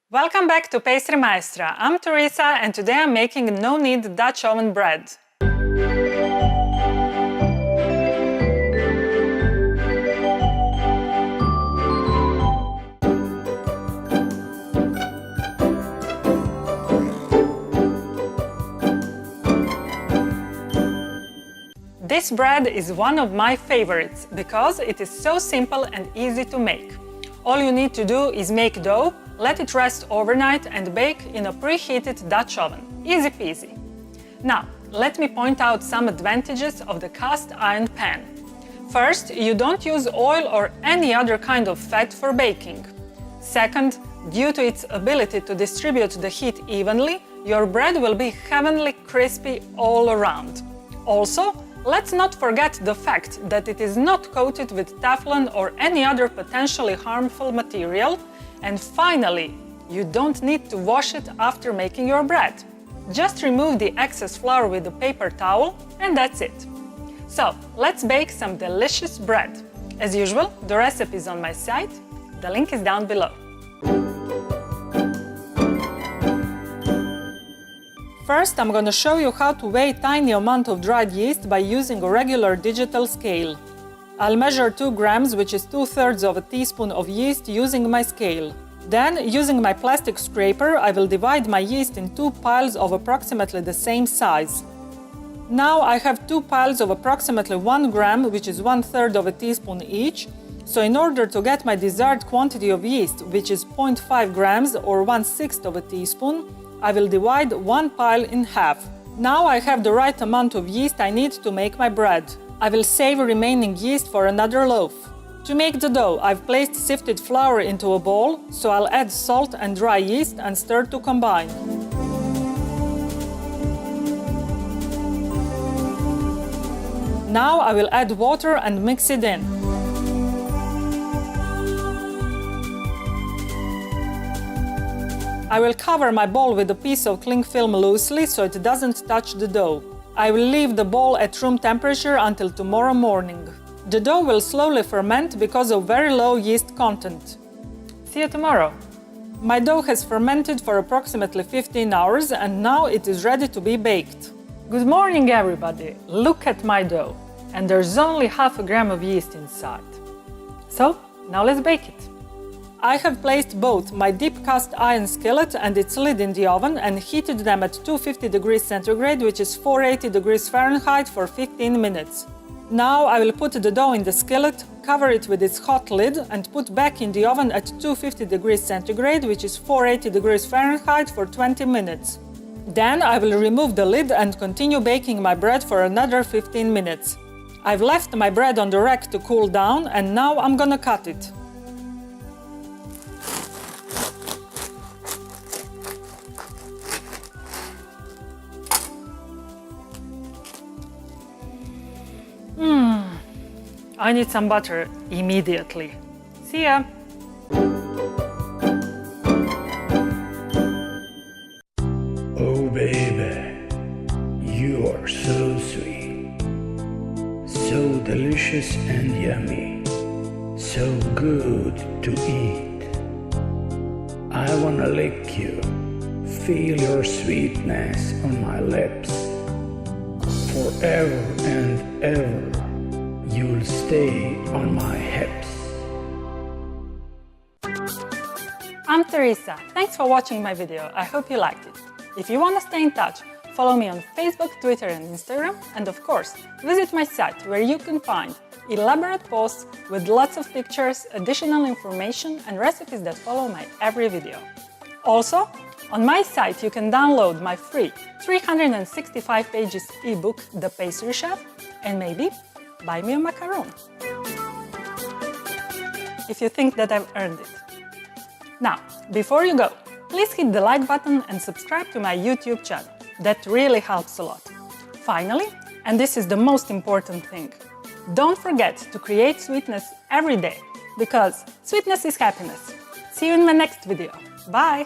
Welcome back to Pastry Maestra. I'm Teresa and today I'm making no-knead Dutch oven bread. This bread is one of my favorites because it is so simple and easy to make. All you need to do is make dough, let it rest overnight and bake in a preheated Dutch oven. Easy peasy. Now, let me point out some advantages of the cast iron pan. First, you don't use oil or any other kind of fat for baking. Second, due to its ability to distribute the heat evenly, your bread will be heavenly crispy all around. Also, let's not forget the fact that it is not coated with Teflon or any other potentially harmful material. And finally, you don't need to wash it after making your bread. Just remove the excess flour with a paper towel and that's it. So, let's bake some delicious bread. As usual, the recipe is on my site. The link is down below. First, I'm gonna show you how to weigh tiny amount of dried yeast by using a regular digital scale. I'll measure 2 grams, which is 2/3 of a teaspoon of yeast, using my scale. Then, using my plastic scraper, I will divide my yeast in 2 piles of approximately the same size. Now I have 2 piles of approximately 1 gram, which is 1/3 of a teaspoon each. So in order to get my desired quantity of yeast, which is 0.5 grams or 1/6 of a teaspoon, I will divide 1 pile in half. Now I have the right amount of yeast I need to make my bread. I will save remaining yeast for another loaf. To make the dough, I've placed sifted flour into a bowl, so I'll add salt and dry yeast and stir to combine. Now I will add water and mix it in. I will cover my bowl with a piece of cling film loosely so it doesn't touch the dough. I will leave the bowl at room temperature until tomorrow morning. The dough will slowly ferment because of very low yeast content. See you tomorrow! My dough has fermented for approximately 15 hours and now it is ready to be baked. Good morning everybody! Look at my dough. And there's only half a gram of yeast inside. So, now let's bake it. I have placed both my deep cast iron skillet and its lid in the oven and heated them at 250 degrees centigrade, which is 480 degrees Fahrenheit, for 15 minutes. Now I will put the dough in the skillet, cover it with its hot lid and put back in the oven at 250 degrees centigrade, which is 480 degrees Fahrenheit, for 20 minutes. Then I will remove the lid and continue baking my bread for another 15 minutes. I've left my bread on the rack to cool down and now I'm gonna cut it. I need some butter immediately. See ya! Oh baby, you are so sweet, so delicious and yummy, so good to eat. I wanna lick you, feel your sweetness on my lips. Forever and ever, you'll stay on my hips. I'm Teresa. Thanks for watching my video. I hope you liked it. If you want to stay in touch, follow me on Facebook, Twitter and Instagram, and of course, visit my site where you can find elaborate posts with lots of pictures, additional information and recipes that follow my every video. Also, on my site you can download my free 365 pages ebook, The Pastry Chef, and maybe buy me a macaron, if you think that I've earned it. Now, before you go, please hit the like button and subscribe to my YouTube channel. That really helps a lot. Finally, and this is the most important thing, don't forget to create sweetness every day, because sweetness is happiness. See you in my next video. Bye!